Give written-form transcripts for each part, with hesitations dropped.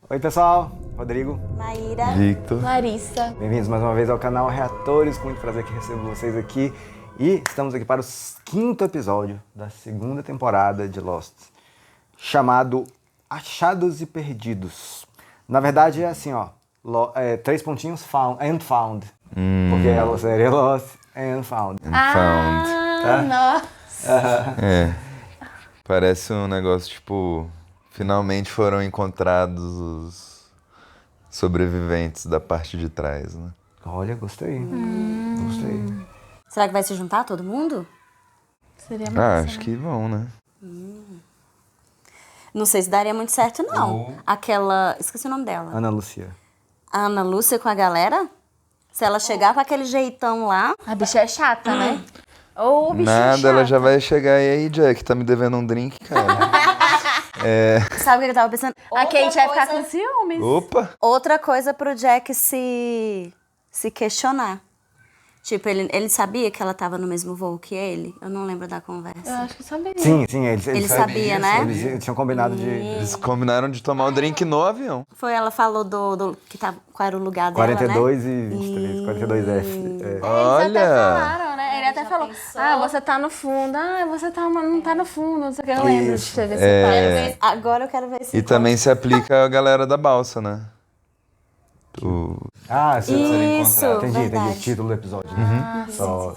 Oi pessoal, Rodrigo, Maíra, Victor, Larissa. bem-vindos mais uma vez ao canal Reatores, com muito prazer que recebo vocês aqui. E estamos aqui para o quinto episódio da segunda temporada de Lost, chamado Achados e Perdidos. Na verdade é assim, ó, 3 pontinhos found, and found, porque ela seria Lost and Found. Found. Nossa. Parece um negócio tipo, finalmente foram encontrados os sobreviventes da parte de trás, né? Olha, gostei, gostei. será que vai se juntar todo mundo? Seria massa, Acho que vão, né? Não sei se daria muito certo, não. Aquela... Esqueci o nome dela. Ana Lucia. A Ana Lúcia com a galera? Se ela chegar com aquele jeitão lá... A bicha é chata, né? Ô, bicha Nada, chata. ela já vai chegar e aí, Jack, tá me devendo um drink, cara. Sabe o que eu tava pensando? A Kate vai ficar com ciúmes. Opa! Outra coisa pro Jack se questionar. Tipo, ele sabia que ela tava no mesmo voo que ele? Eu não lembro da Eu conversa. acho que sabia. Sim, eles Ele sabia, né? Eles tinham combinado de Eles combinaram de tomar o drink no avião. Foi, ela falou do que tava, qual era o lugar dela, 42 né? e 23, 42F. É. Eles até Olha! falaram, né? Ele até falou, você tá no fundo. Você não tá no fundo, não sei o que. Eu lembro de ter esse Agora eu quero ver se... E também se aplica a galera da balsa, né? Ah, sim. Isso, Entendi verdade. o título do episódio. Né? Só.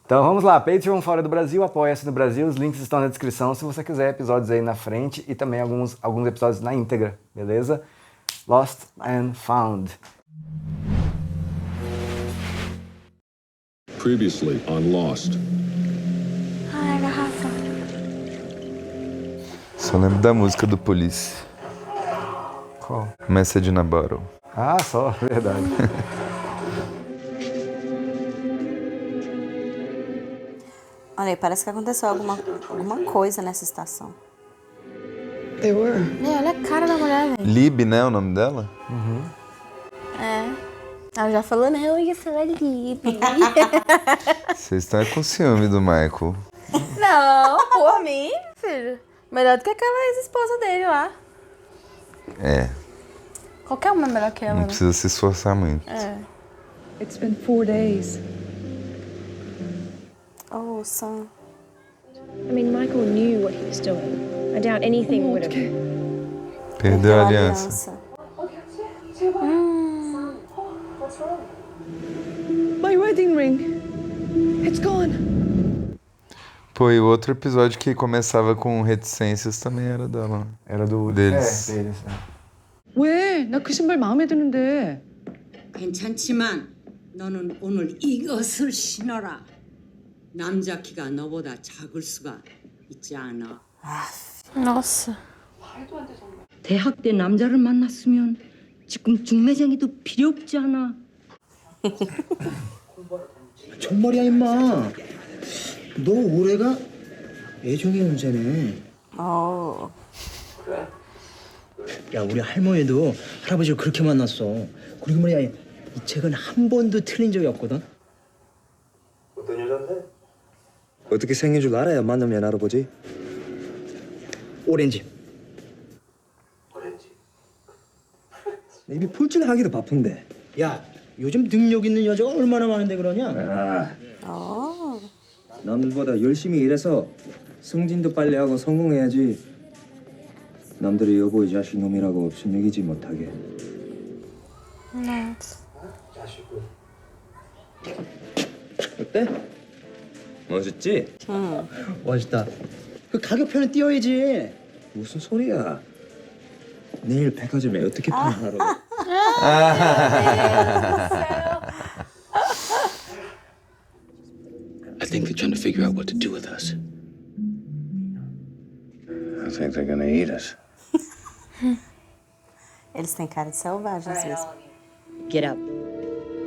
Então vamos lá, Patreon fora do Brasil, Apoia-se no Brasil, os links estão na descrição se você quiser episódios aí na frente e também alguns episódios na íntegra, beleza? Lost and Found. Previously on Lost. Ai, garrafa. Só lembro da música do Police. Qual? Message in a Bottle. Ah, só, verdade. Olha aí, parece que aconteceu alguma coisa nessa estação. Olha a cara da mulher, velho. Lib, né, o nome dela? Ela já falou, não, isso é Lib. Vocês estão com ciúme do Michael. Não, por mim, filho. Melhor do que aquela ex-esposa dele lá. É, Qualquer uma é melhor que ela, não né? precisa se esforçar muito. It's been 4 days. Oh, Sam. I mean, Michael knew what he was doing. I doubt anything would have. Perdeu a aliança. My wedding ring. It's gone. Pô, e o outro episódio que começava com reticências também era dela. Era do... Deles. deles. 왜? 나 그 신발 마음에 드는데. 괜찮지만 너는 오늘 이것을 신어라. 남자 키가 너보다 작을 수가 있지 않아. Nossa. 대학 때 남자를 만났으면 지금 중매쟁이도 필요 없지 않아. 정말이야 임마. 너 올해가 애정의 운세네. Oh. 야 우리 할머니도 할아버지를 그렇게 만났어. 그리고 말이야 이 책은 한 번도 틀린 적이 없거든. 어떤 여잔데? 어떻게 생긴 줄 알아야 만나면 알아보지. 오렌지. 입이 풀칠하기도 바쁜데. 야 요즘 능력 있는 여자가 얼마나 많은데 그러냐? 남들보다 열심히 일해서 승진도 빨리 하고 성공해야지. 남들이 여보 이 자식 놈이라고 순얘기지 못하게. 어때? 멋있지? 멋있다. 그 가격표는 띄워야지. 무슨 소리야? 내일 백화점에 어떻게 파는 하러? I think they're trying to figure out what to do with us. I think they're gonna eat us. Eles têm cara de selvagens mesmo. Get up.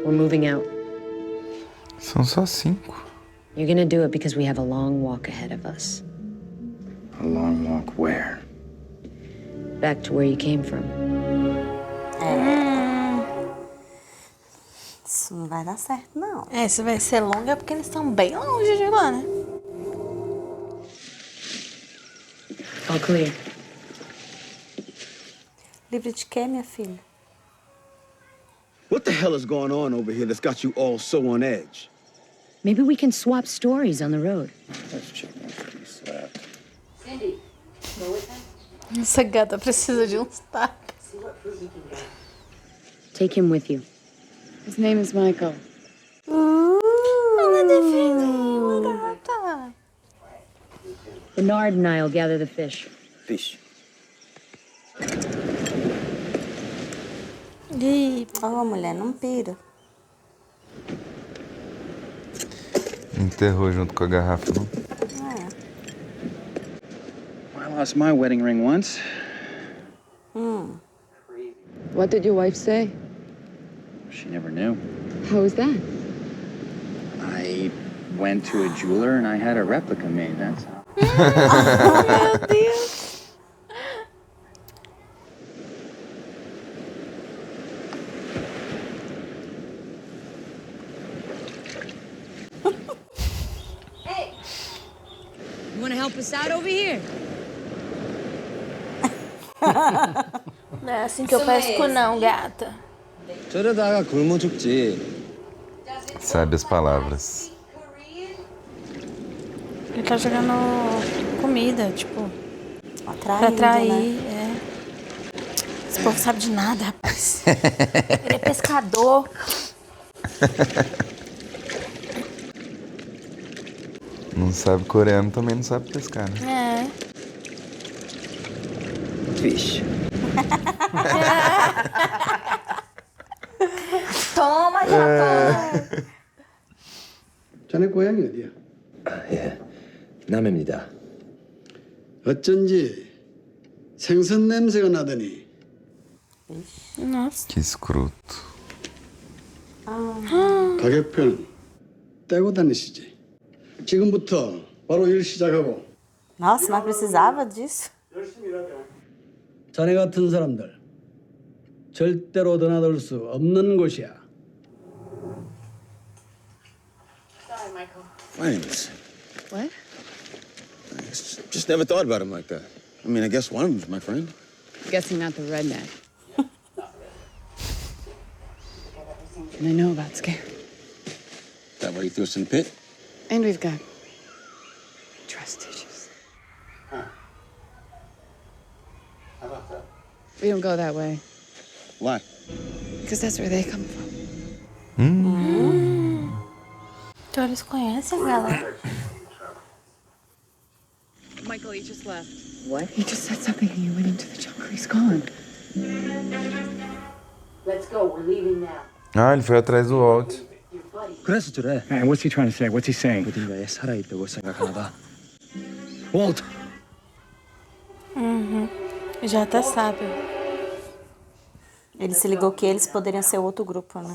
We're moving out. São só 5. You're gonna do it because we have a long walk ahead of us. A long walk where? Back to where you came from. Isso não vai dar certo, não. Se vai ser longa é porque eles estão bem longe de lá, né? All clear. Livre de quê, minha filha? What the hell is going on over here that's got you all so on edge? Maybe we can swap stories on the road. Let's check one thing slapped. Essa gata precisa de uns tapas. Take him with you. His name is Michael. Ela defende uma gata. Bernard and I'll gather the fish. Fish. Ô, mulher, não pira. Enterrou junto com a garrafa, não? I lost my wedding ring once. What did your wife say? She never knew. How was that? I went to a jeweler and I had a replica made, that's all. Meu Deus. You want to help us out over here? Não é assim que eu pesco, não, gata. 저러다가 굶어 죽지. Sabe as palavras. Ele tá jogando comida, tipo, pra Atraindo, atrair. né? É. Esse povo sabe de nada, rapaz. Ele é pescador. Não sabe coreano, também não sabe pescar, né? É. Fish. Toma, já 자네 고향이 어디야? 예, 남해입니다. 어쩐지 생선 냄새가 나더니. toma. Nossa. Que escroto. 가격표는 떼고 다니시지. 지금부터 바로 일 시작하고. Nossa, mas precisava disso? 자네 같은 사람들 절대로 드나들 수 없는 곳이야. Flames. What? Just never thought about him like that. I mean, I guess one of them's my friend. Guessing not the redneck. And I know about Scare. That why he threw us in the pit? And we've got trust issues. How about that? We don't go that way. Why? Because that's where they come from. Então eles conhecem ela. Michael, he just left. What? He just said something and you went into the jungle. He's gone. Ah, ele foi atrás do Walt. 그래서 저래. Man, what's he trying to say? What's he saying? 어딘가에 살아있다고 생각하나 봐. Walt! Já até sabe. Ele se ligou que eles poderiam ser outro grupo, né?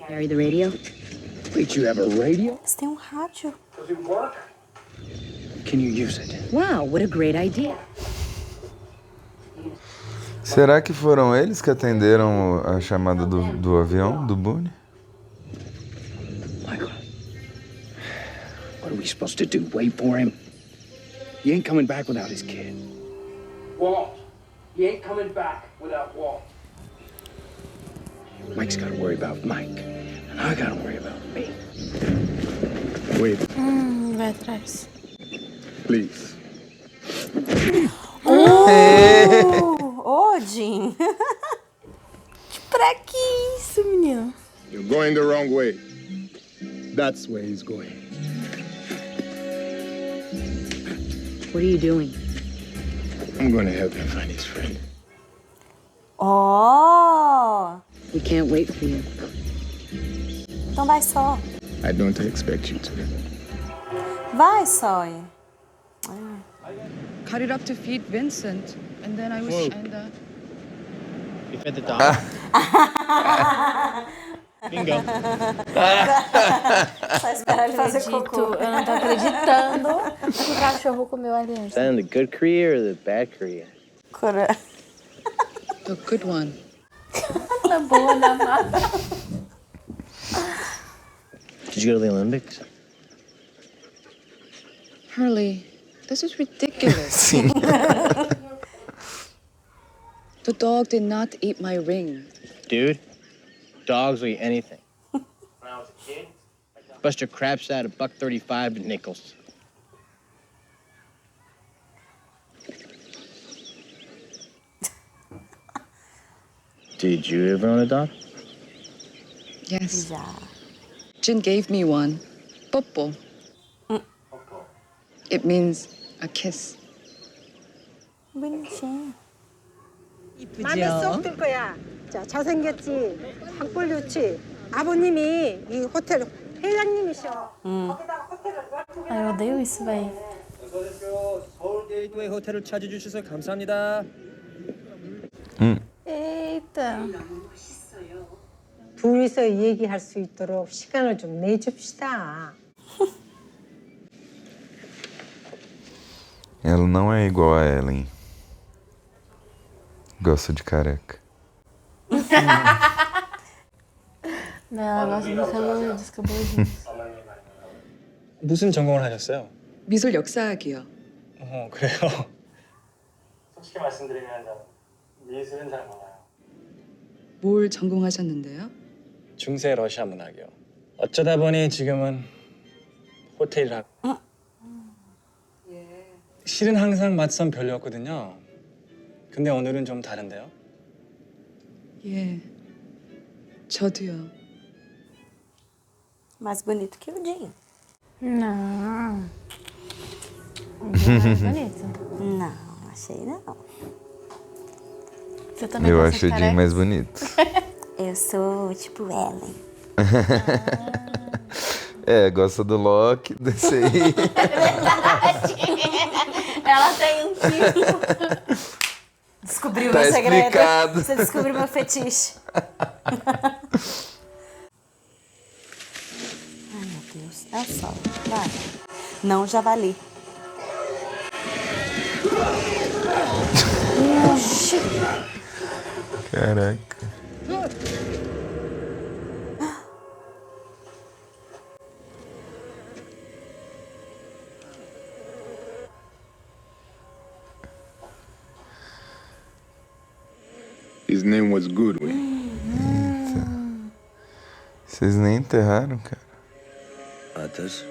Carry the radio? Wait, you have a radio? Eles têm um rádio. Can you use it? Wow, what a great idea. Será que foram eles que atenderam a chamada do avião, do Boone? Michael, what are we supposed to do? Wait for him? He ain't coming back without his kid. Walt. He ain't coming back without Walt. Mike's got to worry about Mike, and I got to worry about me. Wait, Vai atrás. please. Ô, Jim. Pra que isso, menino? You're going the wrong way. That's where he's going. What are you doing? I'm going to help him find his friend. Ó! We can't wait for you. Então vai só. I don't expect you to. Vai, Sawyer. Cut it up to feed Vincent. And then I was... We fed the dog. Bingo. Só esperar ele fazer cocô. Eu não tô acreditando que o cachorro comeu ali antes. Then the good Korea or the bad Korea? The good one. Tá boa da mata. Did you go to the Olympics? Hurley, this is ridiculous. Sim. The dog did not eat my ring. Dude, dogs will eat anything. When I was a kid, Buster Crabs at $1.35 to nickels. Did you ever own a dog? Yes. Já. Jin gave me one. 뽀뽀. It means a kiss. Bonitinho. 마음에 쏙 들 거야. 자, 잘생겼지? 학벌 좋지? 아버님이 이 호텔 회장님이셔. Ai, eu odeio isso, véi. 서울 게이트웨이 호텔을 찾아주셔서 감사합니다. Eita. 둘이서 얘기할 수 있도록 시간을 좀 내줍시다. Ela não é igual a Ellen. Gosta de careca. Não, ela gosta dos cabelos. 무슨 전공을 하셨어요? 미술 역사학이요. 그래요. 솔직히 말씀드리면 미술은 잘 몰라요. 뭘 전공하셨는데요? 중세 러시아 문학이요. 어쩌다 보니 지금은 호텔 일 하고. 실은 항상 맞선 별로였거든요. 근데 오늘은 좀 다른데요? 예. 저도요. Mais bonito que o Jim. Não. O Jim é mais bonito. Não, achei não. Você também Eu gosta acho de o Jim careca? mais bonito. Eu sou tipo Ellen. É, gosta do Loki, desse aí. Ela tem um tipo. Descobriu Tá meu segredo. explicado. Você descobriu meu fetiche. Ai, meu Deus. É o sol. Vai. Não, javali. Caraca. His name was Goodwin. Vocês nem enterraram, cara. Others.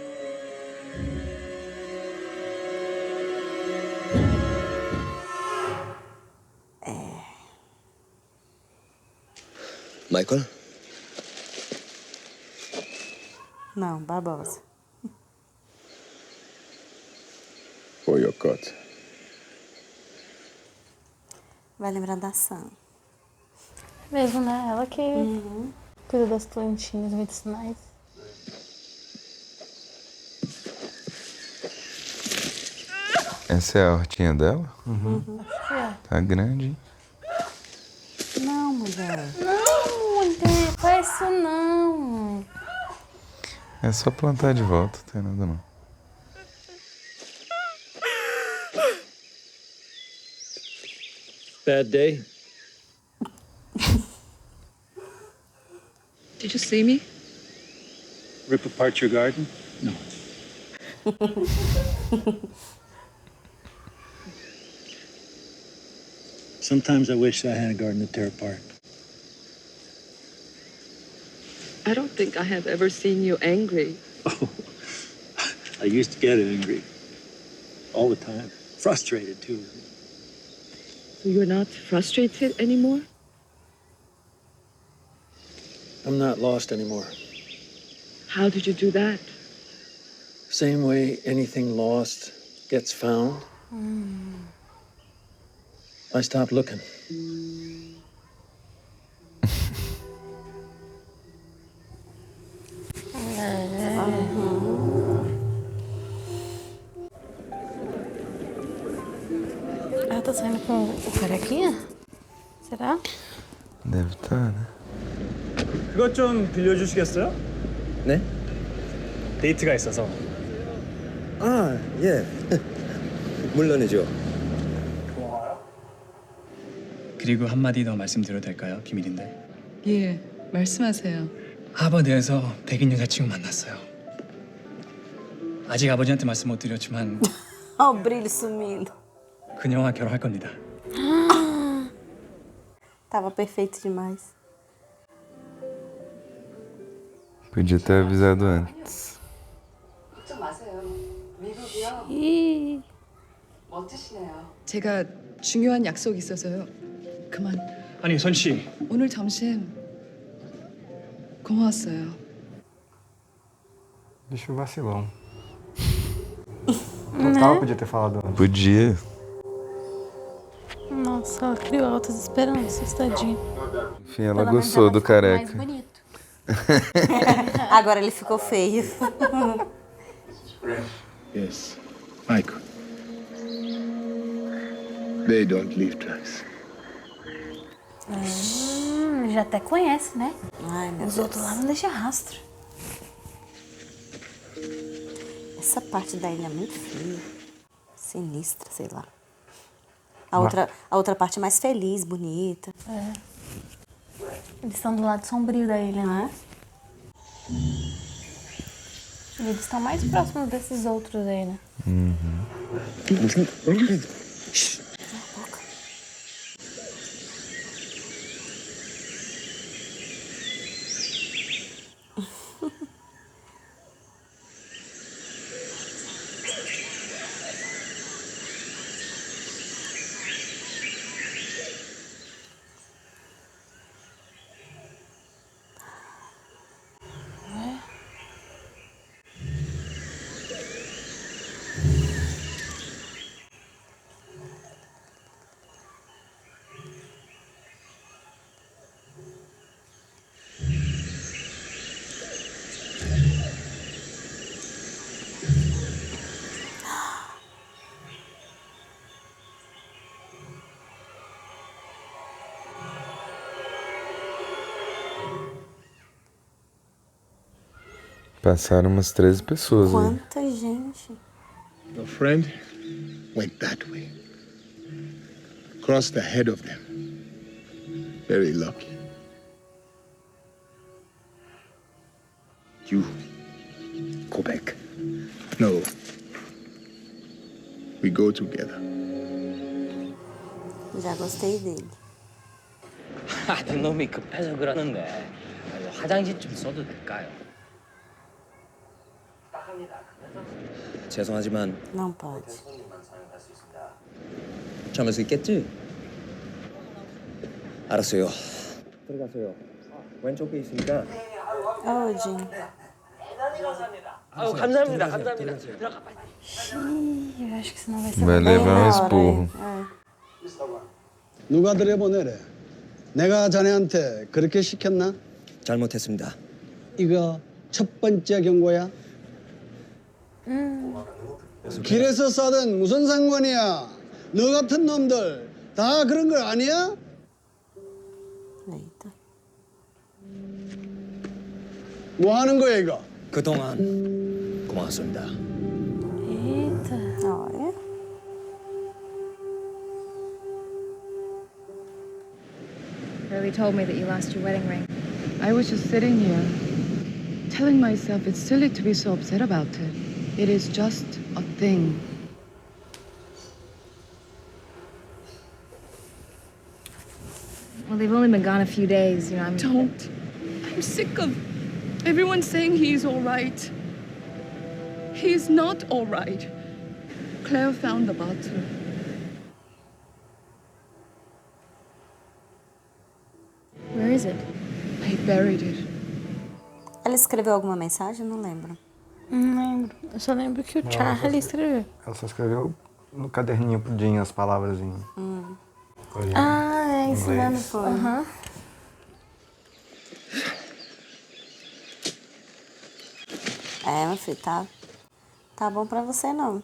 Michael? Não, Barbosa. For your cut. Vai lembrar da Sam. Mesmo, né? Ela que cuida das plantinhas medicinais. Essa é a hortinha dela? Acho que é. Tá grande, hein? Não, mulher. Não, mulher, faz isso não. É só plantar de volta, não tem nada não. Bad day. Did you see me? Rip apart your garden? No. Sometimes I wish I had a garden to tear apart. I don't think I have ever seen you angry. Oh, I used to get angry. All the time. Frustrated, too. So you're not frustrated anymore? I'm not lost anymore. How did you do that? Same way anything lost gets found. I stopped looking. Ela tá saindo com o carequinha? Será? Deve estar, né? 그것 좀 빌려주시겠어요? 네? 데이트가 있어서. 아, 예. 물론이죠. 그리고 한마디 더 말씀드려도 될까요? 비밀인데. 예, 말씀하세요. 하버드에서 백인 여자친구 만났어요. 아직 아버지한테 말씀 못 드렸지만 Olha o brilho sumindo. 그녀와 결혼할 겁니다. Tava perfeito demais. Podia ter avisado antes. Ih. 제가 중요한 약속이 있어서요. 그만. 아니 선 씨. 오늘 점심 고마웠어요. Bicho vacilão. Total podia ter falado antes. Podia. Nossa, ela criou altas esperanças, tadinha. Enfim, ela gostou do careca. Mais bonito. Agora ele ficou feio. Yes, Michael. They don't leave tracks. Já até conhece, né? Ai, meu Os Deus. outros lá não deixam rastro. Essa parte da ilha é muito feia. Sinistra, sei lá. A outra parte é mais feliz, bonita. É. Eles estão do lado sombrio da ilha, né? E eles estão mais próximos desses outros aí, né? Passaram umas 13 pessoas aí. Quanta gente. Your friend went that way. Crossed ahead of them. Very lucky. You go back. No. We go together. Já gostei dele. 아는 놈이 급해서 그러는데 화장실 좀 써도 될까요? 죄송하지만 Não pode. 참을 수 있겠지? 알았어요. 들어가세요. 왼쪽에 있으니까. Ô, Jim. 아유 감사합니다. 감사합니다. 들어가 빨리. Eu acho que senão vai ser Vai bem levar na um hora, esporro. 누가 들여보내래? 내가 자네한테 그렇게 시켰나? 잘못했습니다. 이거 첫 번째 경고야. 길에서 싸든 무슨 상관이야? 너 같은 놈들 다 그런 거 아니야? Eita. 뭐 하는 거야 이거? 그동안 고마웠습니다. Eita. Olha. Hurley told me that you lost your wedding ring. I was just sitting here, telling myself it's silly to be so upset about it. It is just a thing. Well, they've only been gone a few days, you know. Don't. I'm sick of everyone saying he's all right. He's not all right. Claire found the bottle. Where is it? He buried it. Ela escreveu alguma mensagem? Não lembro. Não lembro. Eu só lembro que o Charlie escreveu. Ela só escreveu no caderninho pro Jim as palavras em coreano. Ah, é, ensinando. Inglês. Aham. É, meu filho, tá bom pra você não.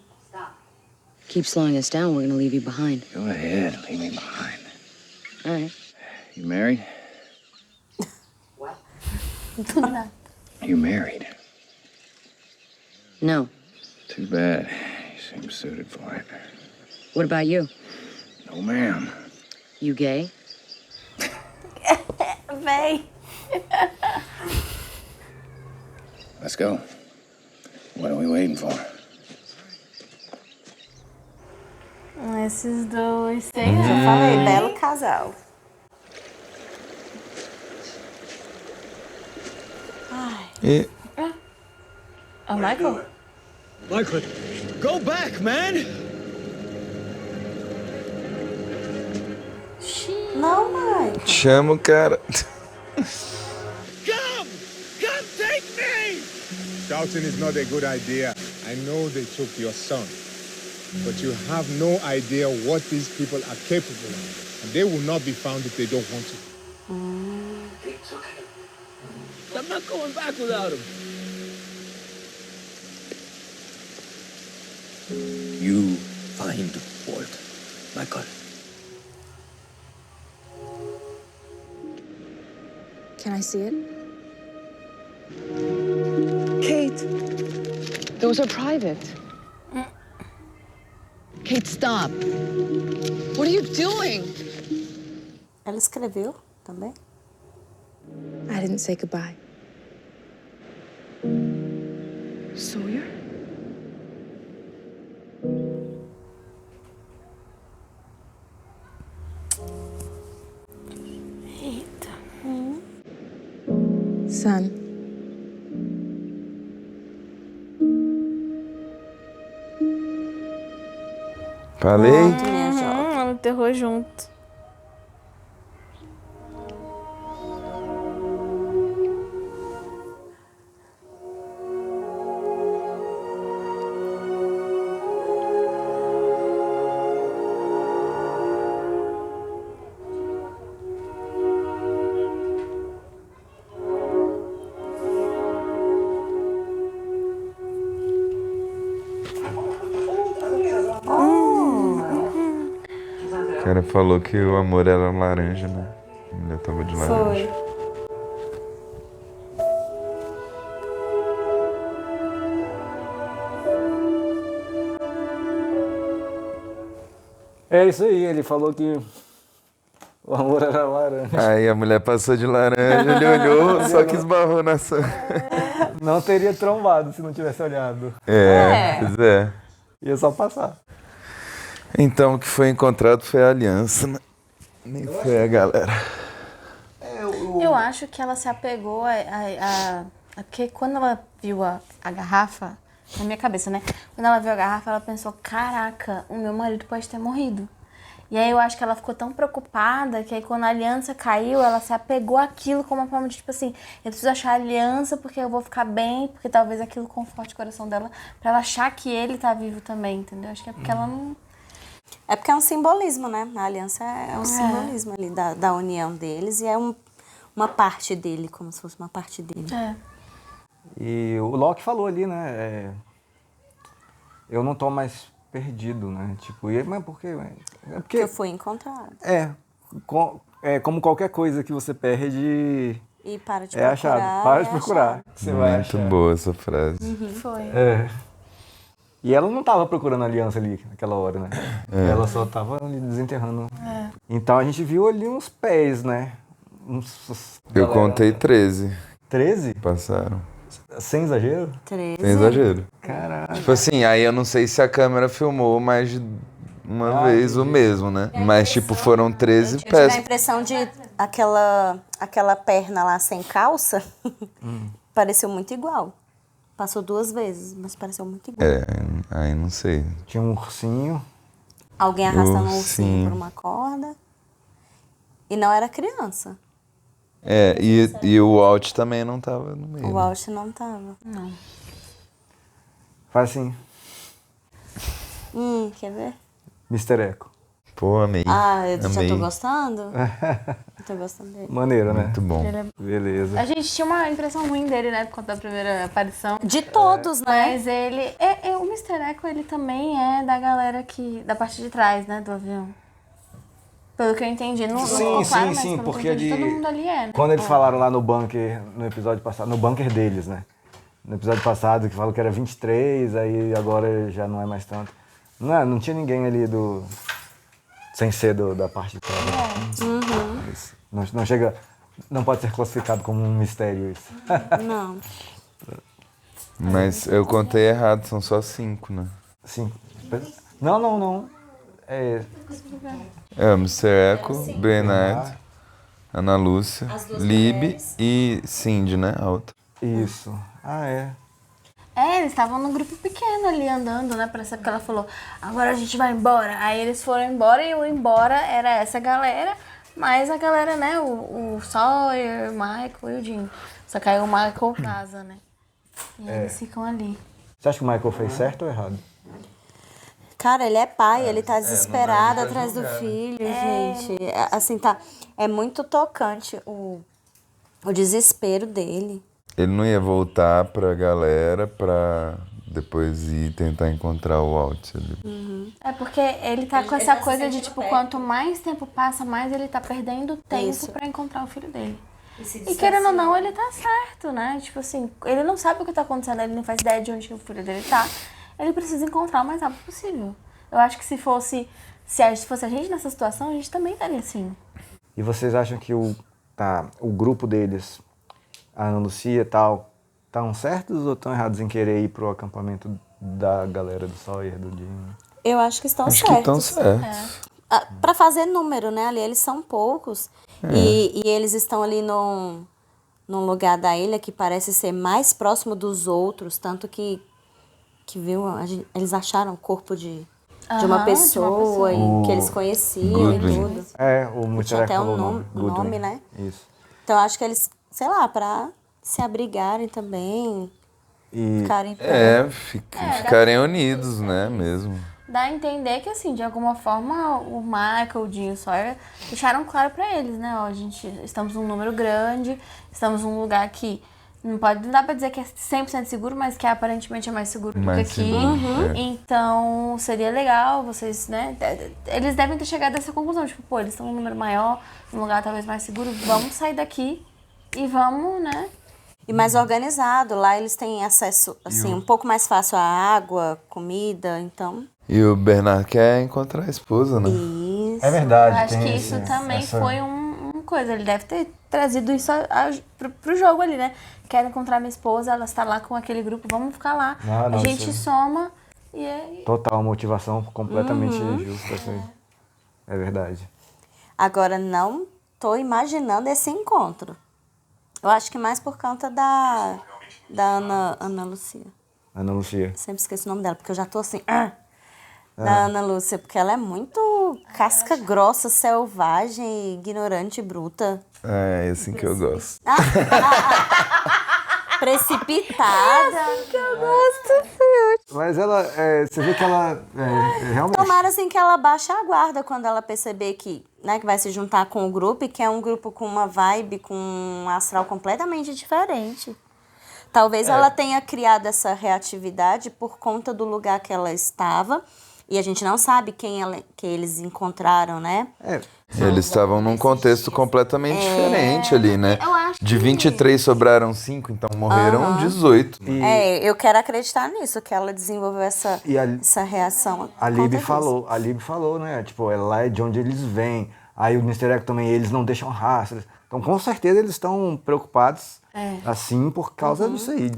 Keep slowing us down, we're gonna leave you behind. Go ahead, leave me behind. All right. You married? You married? No. Too bad. You seem suited for it. What about you? No, ma'am. You gay? Véi. Let's go. What are we waiting for? Esses dois Já tem. falei, belo casal. E... Oh, Michael? Michael, go back, man! Não, Michael. Chama o cara. Come! Come take me! Shouting is not a good idea. I know they took your son. But you have no idea what these people are capable of. And they will not be found if they don't want to. They took him. I'm not going back without him. You find Walt, Michael. Can I see it? Kate, those are private. Kate, stop. What are you doing? Ela escreveu também? I didn't say goodbye. Sawyer? Eita. Son. Falei? Ela enterrou junto. O cara falou que o amor era laranja, né? A mulher tava de laranja. Foi. É isso aí, ele falou que o amor era laranja. Aí a mulher passou de laranja, ele olhou, só que esbarrou na Não teria trombado se não tivesse olhado. Pois é. Ia só passar. Então o que foi encontrado foi a aliança, né? Nem foi a galera. Eu acho que ela se apegou porque quando ela viu a garrafa, na minha cabeça, né? Quando ela viu a garrafa, ela pensou, caraca, o meu marido pode ter morrido. E aí eu acho que ela ficou tão preocupada que aí quando a aliança caiu, ela se apegou àquilo como uma forma de, tipo assim, eu preciso achar a aliança porque eu vou ficar bem, porque talvez aquilo conforte o coração dela, pra ela achar que ele tá vivo também, entendeu? Acho que é porque ela não... É porque é um simbolismo, né? A aliança é um simbolismo ali da união deles e é uma parte dele, como se fosse uma parte dele. E o Loki falou ali, né? Eu não tô mais perdido, né? Tipo, mas por quê? É porque eu fui encontrado. Como qualquer coisa que você perde... E para de procurar. Achado. Para de procurar. Você vai achar. Muito boa essa frase. Foi. E ela não tava procurando aliança ali naquela hora, né? Ela só tava ali desenterrando. Então a gente viu ali uns pés, né? Eu contei 13. 13? Passaram. Sem exagero? 13. Sem exagero. Caraca. Tipo assim, aí eu não sei se a câmera filmou mais de uma vez o mesmo, né? Mas tipo, foram 13 Eu tive pés. a impressão de aquela perna lá sem calça pareceu muito igual. Passou 2 vezes, mas pareceu muito igual. Aí não sei. Tinha um ursinho. Alguém arrastando um ursinho por uma corda. E não era criança. E o Walt também não tava no meio. O Walt não tava. Não. Faz assim. Quer ver? Mr. Echo. Pô, amei. Eu já tô gostando? Eu tô gostando dele. Maneiro, né? Muito bom. Beleza. A gente tinha uma impressão ruim dele, né? Por conta da primeira aparição. De todos, né? Mas ele... o Mr. Echo, ele também é da galera da parte de trás, né? Do avião. Pelo que eu entendi. Não ficou claro, mas pelo porque que eu entendi, todo mundo ali é. Né? Quando eles falaram lá no bunker, no episódio passado, no bunker deles, né? No episódio passado, que falou que era 23, aí agora já não é mais tanto. Não tinha ninguém ali sem ser da parte de trás. Não chega... Não pode ser classificado como um mistério isso. Não. Mas eu contei errado, são só 5, né? 5. Não. O Mr. Echo, Bernard, Ana Lúcia, Lib e Cindy, né? A outra. Isso. Ah, é. Eles estavam num grupo pequeno ali andando, né? Parece que ela falou, agora a gente vai embora. Aí eles foram embora e o embora era essa galera, mas a galera, né? O Sawyer, o Michael e o Jim. Só que aí o Michael vaza, né? E eles ficam ali. Você acha que o Michael fez certo ou errado? Cara, ele é pai, ele tá desesperado atrás do filho, gente. Assim, tá. É muito tocante o desespero dele. Ele não ia voltar pra galera pra depois ir tentar encontrar o Walt ali. É porque ele tá com essa coisa de, tipo, quanto mais tempo passa, mais ele tá perdendo tempo pra encontrar o filho dele. E querendo ou não, ele tá certo, né? Tipo assim, ele não sabe o que tá acontecendo, ele não faz ideia de onde o filho dele tá. Ele precisa encontrar o mais rápido possível. Eu acho que se fosse a gente nessa situação, a gente também estaria assim. E vocês acham que o grupo deles, a Ana Lucia e tal, estão certos ou estão errados em querer ir pro acampamento da galera do Sawyer, do Jim? Eu acho que estão Acho certos. que estão certos. Pra fazer número, né? Ali eles são poucos. E eles estão ali num lugar da ilha que parece ser mais próximo dos outros, tanto que viu, eles acharam o corpo de uma pessoa que eles conheciam e tudo. O Mr. Tinha até falou o nome, né? Isso. Então acho que eles, sei lá, pra se abrigarem também, ficarem ficarem unidos, né, mesmo. Dá a entender que, assim, de alguma forma, o Michael, o Jim e o Sawyer deixaram claro pra eles, né? Ó, estamos num número grande, estamos num lugar que não dá pra dizer que é 100% seguro, mas que aparentemente é mais seguro do que aqui. Então, seria legal vocês, né? Eles devem ter chegado a essa conclusão, tipo, pô, eles estão num número maior, num lugar talvez mais seguro, vamos sair daqui e vamos, né? E mais organizado. Lá eles têm acesso, assim, um pouco mais fácil à água, comida, então... E o Bernard quer encontrar a esposa, né? Isso. É verdade. Eu acho que isso também foi uma coisa. Ele deve ter trazido isso pro jogo ali, né? Quero encontrar minha esposa, ela está lá com aquele grupo, vamos ficar lá. A gente soma e é... Total motivação completamente justa. Assim. É verdade. Agora, não tô imaginando esse encontro. Eu acho que mais por conta da Ana Lucia. Ana Lucia. Sempre esqueço o nome dela, porque eu já tô assim... Da Ana Lúcia, porque ela é muito casca grossa, selvagem, ignorante, bruta. É assim que eu gosto. Precipitada. É assim que eu gosto. Mas ela, você vê que ela realmente... Tomara assim que ela baixe a guarda quando ela perceber que, né, que vai se juntar com o grupo e que é um grupo com uma vibe, com um astral completamente diferente. Talvez ela tenha criado essa reatividade por conta do lugar que ela estava. E a gente não sabe que eles encontraram, né? Eles estavam num contexto completamente diferente ali, né? Eu acho De 23 sobraram 5, então morreram 18. Eu quero acreditar nisso, que ela desenvolveu essa reação. A Libby falou, né? Tipo, lá é de onde eles vêm. Aí o Mr. Eko também, eles não deixam rastros. Então, com certeza, eles estão preocupados, assim, por causa disso aí.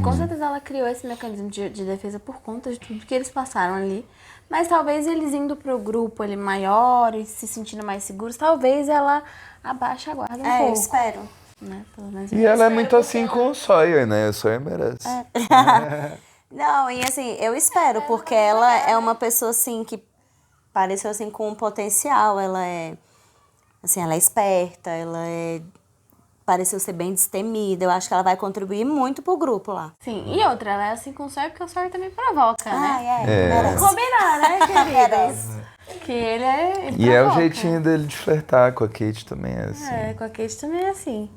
Com certeza ela criou esse mecanismo de defesa por conta de tudo que eles passaram ali. Mas talvez eles indo pro grupo ali maior e se sentindo mais seguros, talvez ela abaixe a guarda um pouco. Eu espero. Né? Pelo menos E ela é muito assim com o Sawyer, né? O Sawyer merece. Não, e assim, eu espero, porque ela é uma pessoa, assim, que pareceu, assim, com um potencial. Ela é, assim, ela é esperta, pareceu ser bem destemida. Eu acho que ela vai contribuir muito pro grupo lá. Sim, e outra, ela é assim com o Sawyer, porque o Sawyer também provoca, né? Merece. Combinar, né, queridas? Que ele E é o jeitinho dele de flertar com a Kate também, é assim. Com a Kate também é assim.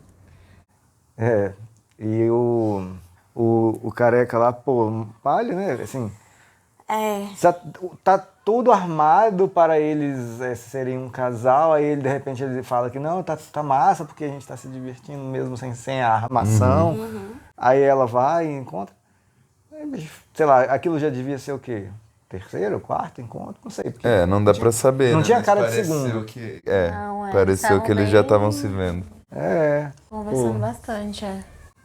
E o careca lá, pô, palha, né? Assim, tá tudo armado para eles serem um casal, aí ele, de repente, ele fala que não, tá massa, porque a gente tá se divertindo mesmo sem a armação. Aí ela vai e encontra. Aí, sei lá, aquilo já devia ser o quê? Terceiro, quarto encontro? Não sei. Não dá pra saber, não né? tinha cara Mas de segundo. Pareceu que eles já estavam se vendo. Conversando bastante,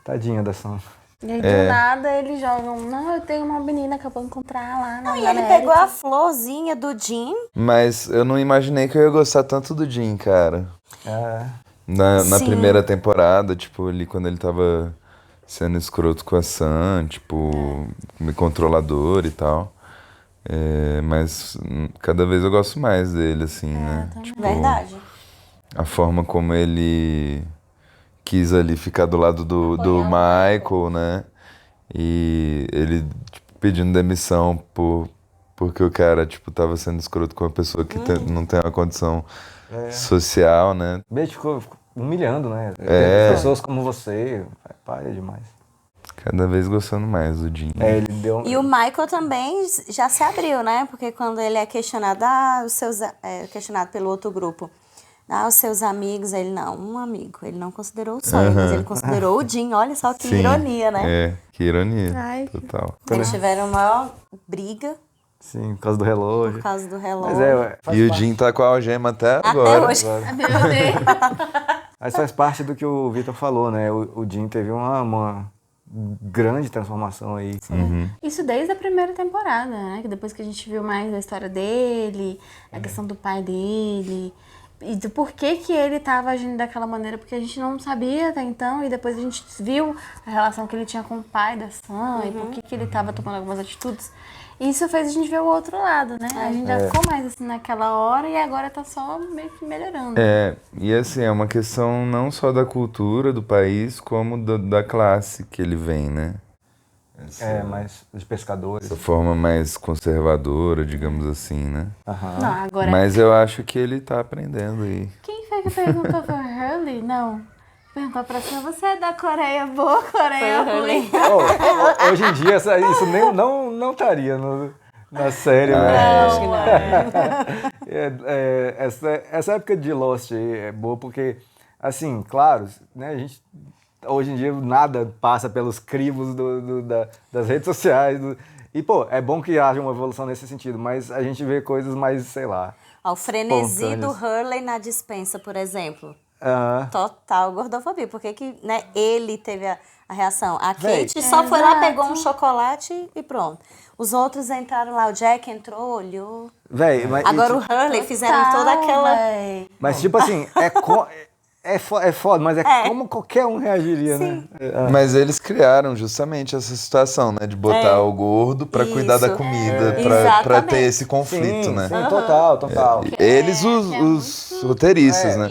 Tadinha da Sam. E aí, do nada, eles jogam, não, eu tenho uma menina que eu vou encontrar lá na E ele pegou a florzinha do Jim. Mas eu não imaginei que eu ia gostar tanto do Jim, cara. Na primeira temporada, tipo, ali quando ele tava sendo escroto com a Sam, tipo, controlador e tal. Mas cada vez eu gosto mais dele, assim, né? Tipo, verdade. A forma como ele quis ali ficar do lado do Michael, né? E ele tipo, pedindo demissão porque o cara, tipo, tava sendo escroto com uma pessoa que não tem uma condição social, né? O beijo ficou humilhando, né? Pessoas como você, pai, é demais. Cada vez gostando mais do Jim. Ele deu... E o Michael também já se abriu, né? Porque quando ele é questionado, questionado pelo outro grupo, os seus amigos, ele não, um amigo. Ele não considerou o Sawyer, mas ele considerou o Jim. Olha só que ironia, né? Que ironia. Ai, total. Eles tiveram uma maior briga. Sim, por causa do relógio. Por causa do relógio. Mas e o Jim tá com a algema até agora. Hoje. Mas faz parte do que o Vitor falou, né? O Jim teve uma grande transformação aí. Isso desde a primeira temporada, né? Que depois que a gente viu mais a história dele, a questão do pai dele, e do porquê que ele estava agindo daquela maneira, porque a gente não sabia até então, e depois a gente viu a relação que ele tinha com o pai da Sam, e por que ele estava tomando algumas atitudes. E isso fez a gente ver o outro lado, né? A gente já ficou mais assim naquela hora e agora tá só meio que melhorando. E assim, é uma questão não só da cultura do país, como da classe que ele vem, né? Mais de pescadores. Essa forma mais conservadora, digamos assim, né? Não, agora... Mas eu acho que ele tá aprendendo aí. Quem foi que perguntou pra Hurley? Não. Perguntou pra Sam, você é da Coreia boa, Coreia ruim? Hoje em dia isso nem não estaria na série, né? Essa época de Lost é boa porque, assim, claro, né, a gente... Hoje em dia nada passa pelos crivos das redes sociais. E, pô, é bom que haja uma evolução nesse sentido, mas a gente vê coisas mais, sei lá... O frenesi do Hurley na dispensa, por exemplo. Total gordofobia. Por que né, ele teve a reação? A Kate só foi lá, pegou um chocolate e pronto. Os outros entraram lá, o Jack entrou, olhou. Agora o Hurley fizeram toda aquela... Mas, tipo assim, é foda, mas como qualquer um reagiria, né? Mas eles criaram justamente essa situação, né? De botar o gordo pra cuidar da comida, pra ter esse conflito, né? Sim, total. Eles, os roteiristas, né?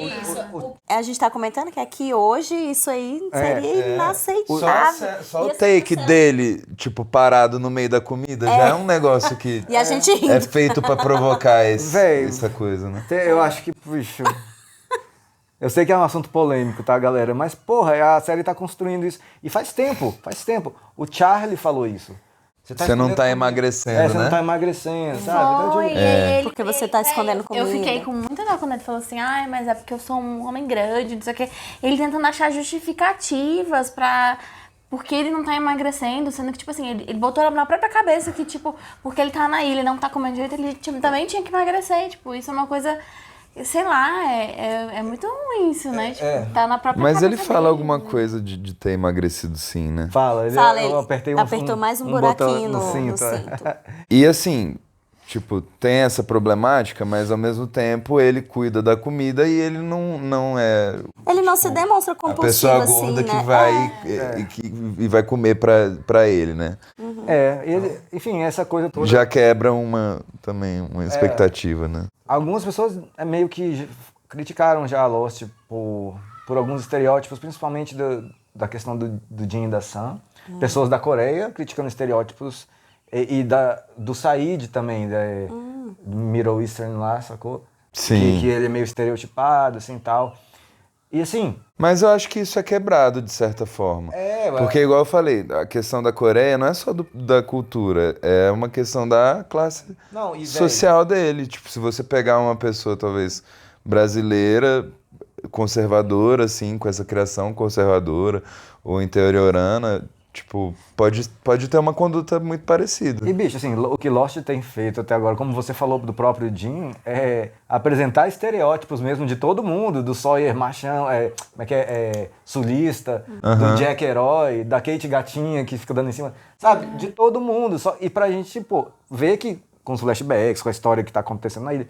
A gente tá comentando que aqui hoje isso aí seria inaceitável. Só o take dele, tipo, parado no meio da comida, já é um negócio que e a gente rindo. É feito pra provocar essa coisa, né? Eu acho que, puxa... Eu sei que é um assunto polêmico, tá, galera? Mas, porra, a série tá construindo isso. E faz tempo. O Charlie falou isso. Você não tá emagrecendo, né? Você não tá emagrecendo, sabe? Porque você tá escondendo comida. Eu fiquei com muita dó quando ele falou assim, mas é porque eu sou um homem grande, não sei o quê. Ele tentando achar justificativas porque ele não tá emagrecendo, sendo que, tipo assim, ele botou na própria cabeça que, tipo, porque ele tá na ilha e não tá comendo direito, ele também tinha que emagrecer. Tipo, isso é uma coisa... Sei lá, é muito ruim isso, né? Tipo, tá na própria Mas ele cabeça fala dele. alguma coisa de ter emagrecido sim, né? Ele apertou mais um buraquinho no cinto. E assim, tipo, tem essa problemática, mas ao mesmo tempo ele cuida da comida e ele não é... Ele não se demonstra compulsivo, a pessoa assim, gorda né? que vai e vai comer pra ele, né? Enfim, essa coisa toda... Já quebra uma expectativa, né? Algumas pessoas meio que criticaram já a Lost por alguns estereótipos, principalmente da questão do Jin e da Sam. Pessoas da Coreia criticando estereótipos e do Said também, do Middle Eastern lá, sacou? Sim. Que ele é meio estereotipado, assim, tal. E assim... Mas eu acho que isso é quebrado, de certa forma. Porque, igual eu falei, a questão da Coreia não é só da cultura, é uma questão da classe social dele. Tipo, se você pegar uma pessoa, talvez, brasileira, conservadora, assim, com essa criação conservadora, ou interiorana... Tipo, pode ter uma conduta muito parecida. E, bicho, assim, o que Lost tem feito até agora, como você falou do próprio Jim, é apresentar estereótipos mesmo de todo mundo, do Sawyer machão, sulista, do Jack herói, da Kate gatinha que fica dando em cima, sabe? De todo mundo. E pra gente, tipo, ver que, com os flashbacks, com a história que tá acontecendo na ilha,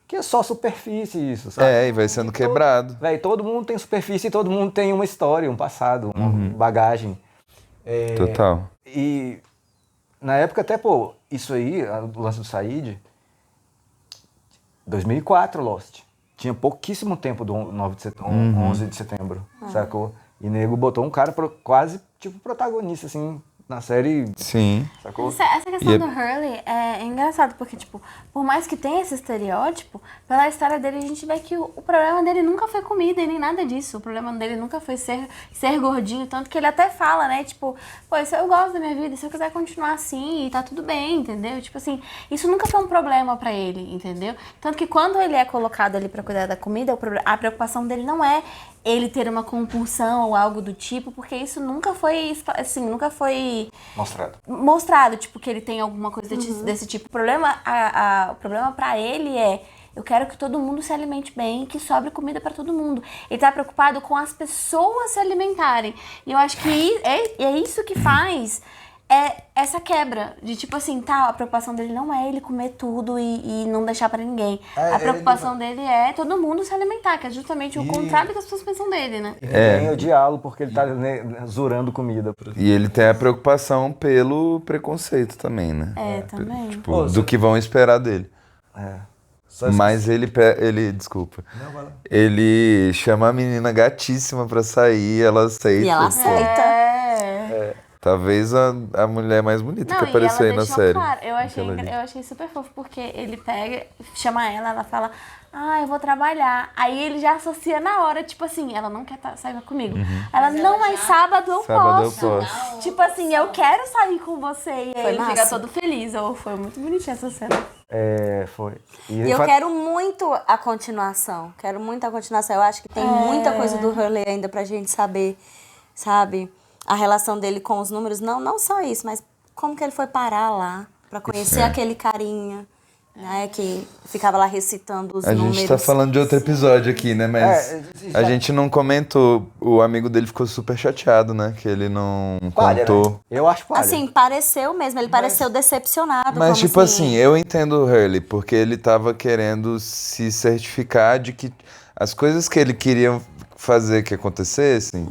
que é só superfície isso, sabe? E vai sendo quebrado. Todo mundo tem superfície e todo mundo tem uma história, um passado, uma bagagem. Total. E na época até, pô, isso aí, o lance do Said, 2004 Lost. Tinha pouquíssimo tempo do 11 de setembro, sacou? E nego botou um cara quase, tipo, protagonista, assim, na série. Sim. Sacou? Essa questão do Hurley é engraçado, porque, tipo, por mais que tenha esse estereótipo, pela história dele a gente vê que o problema dele nunca foi comida e nem nada disso. O problema dele nunca foi ser gordinho, tanto que ele até fala, né, tipo, pô, isso eu gosto da minha vida, se eu quiser continuar assim, tá tudo bem, entendeu? Tipo assim, isso nunca foi um problema pra ele, entendeu? Tanto que quando ele é colocado ali pra cuidar da comida, a preocupação dele não é ele ter uma compulsão ou algo do tipo, porque isso nunca foi, assim, nunca foi mostrado, tipo, que ele tem alguma coisa desse tipo. O problema pra ele é, eu quero que todo mundo se alimente bem, que sobre comida pra todo mundo. Ele tá preocupado com as pessoas se alimentarem. E eu acho que é isso que faz essa quebra de tipo assim, tá, a preocupação dele não é ele comer tudo e não deixar pra ninguém. A preocupação dele é todo mundo se alimentar, que é justamente o contrário que as pessoas pensam dele, né? Tem o diálogo, porque ele tá zurando comida. E ele tem a preocupação pelo preconceito também, né? Também. Tipo, do que vão esperar dele. Mas desculpa. Não, vai lá. Ele chama a menina gatíssima pra sair, ela aceita. E ela aceita. Talvez a mulher mais bonita que apareceu aí na série. Claro. Eu achei super fofo, porque ele pega, chama ela fala, eu vou trabalhar. Aí ele já associa na hora, tipo assim, ela não quer sair comigo. Ela, não, mas sábado eu posso. Tipo assim, eu quero sair com você. E aí ele fica todo feliz. Foi muito bonitinha essa cena. Foi. E eu quero muito a continuação. Eu acho que tem muita coisa do Hurley ainda pra gente saber, sabe? A relação dele com os números, não só isso, mas como que ele foi parar lá pra conhecer aquele carinha, né, que ficava lá recitando os números. A gente tá falando de outro episódio aqui, né, mas a gente não comentou, o amigo dele ficou super chateado, né, que ele não contou. Né? Eu acho palha. Assim, pareceu mesmo, ele pareceu decepcionado. Mas tipo assim, eu entendo o Hurley, porque ele tava querendo se certificar de que as coisas que ele queria fazer que acontecessem,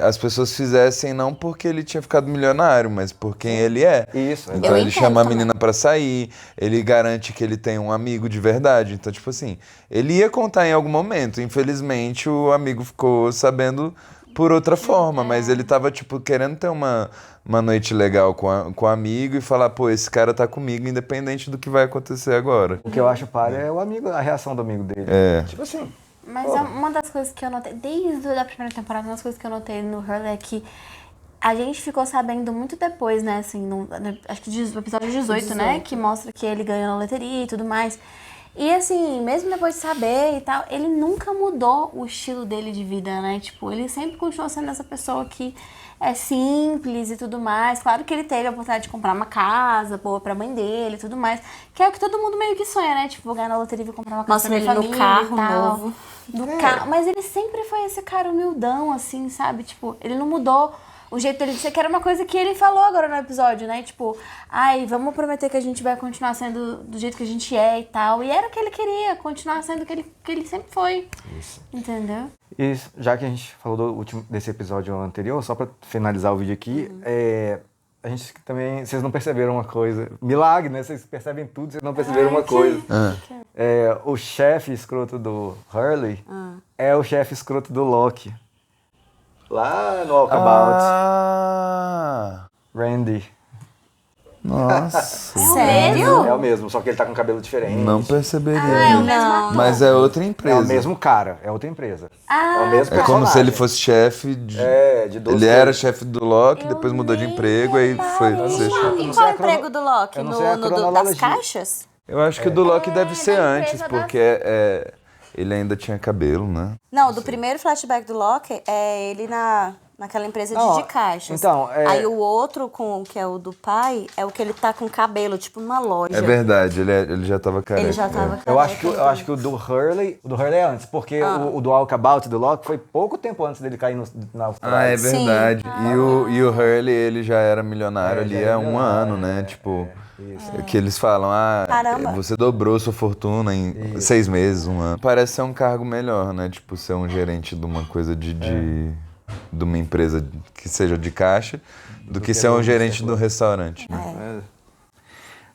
as pessoas fizessem não porque ele tinha ficado milionário, mas por quem ele é. Isso. Então ele chama a menina pra sair, ele garante que ele tem um amigo de verdade. Então, tipo assim, ele ia contar em algum momento. Infelizmente, o amigo ficou sabendo por outra forma, mas ele tava, tipo, querendo ter uma noite legal com o amigo e falar, pô, esse cara tá comigo, independente do que vai acontecer agora. O que eu acho palha é o amigo, a reação do amigo dele. Tipo assim... Mas uma das coisas que eu notei, desde a primeira temporada, uma das coisas que eu notei no Hurley é que a gente ficou sabendo muito depois, né, assim, acho que no episódio 18, né, que mostra que ele ganhou na loteria e tudo mais. E assim, mesmo depois de saber e tal, ele nunca mudou o estilo dele de vida, né, tipo, ele sempre continuou sendo essa pessoa que é simples e tudo mais. Claro que ele teve a oportunidade de comprar uma casa boa pra mãe dele e tudo mais, que é o que todo mundo meio que sonha, né, tipo, vou ganhar na loteria e vou comprar uma casa pra minha família, no carro e tal. novo. Carro, mas ele sempre foi esse cara humildão, assim, sabe? Tipo, ele não mudou o jeito dele de ser, que era uma coisa que ele falou agora no episódio, né? Tipo, vamos prometer que a gente vai continuar sendo do jeito que a gente é e tal. E era o que ele queria, continuar sendo o que ele sempre foi. Isso. Entendeu? Isso, já que a gente falou desse episódio anterior, só pra finalizar o vídeo aqui, a gente também, vocês não perceberam uma coisa, milagre, né? Vocês percebem tudo, vocês não perceberam uma coisa. O chefe escroto do Hurley é o chefe escroto do Loki. Lá no Walkabout. Randy. Nossa. Sério? É o mesmo, só que ele tá com cabelo diferente. Não perceberia. É o mesmo ator. Mas é outra empresa. É o mesmo cara, é outra empresa. É o mesmo personagem. É como se ele fosse chefe de 12 Ele era chefe do Loki, depois mudou de emprego, aí foi ser chefe. E qual é o emprego do Loki? Das caixas? Eu acho que o do Loki deve ser antes, porque ele ainda tinha cabelo, né? Não, do primeiro flashback do Loki é ele naquela empresa de caixas. Então, aí o outro, que é o do pai, é o que ele tá com cabelo, tipo numa loja. É verdade, ele já tava careca. Ele já tava careca. Eu acho que o do Hurley é antes, porque o do Walkabout do Loki foi pouco tempo antes dele cair na Austrália. É verdade. E o Hurley, ele já era milionário ali há um ano, né? Tipo... Que eles falam, você dobrou sua fortuna em 6 meses, 1 ano. Parece ser um cargo melhor, né? Tipo, ser um gerente de uma coisa de de uma empresa que seja de caixa do que ser um gerente do restaurante. Né?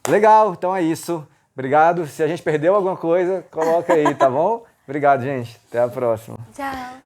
Legal, então é isso. Obrigado. Se a gente perdeu alguma coisa, coloca aí, tá bom? Obrigado, gente. Até a próxima. Tchau.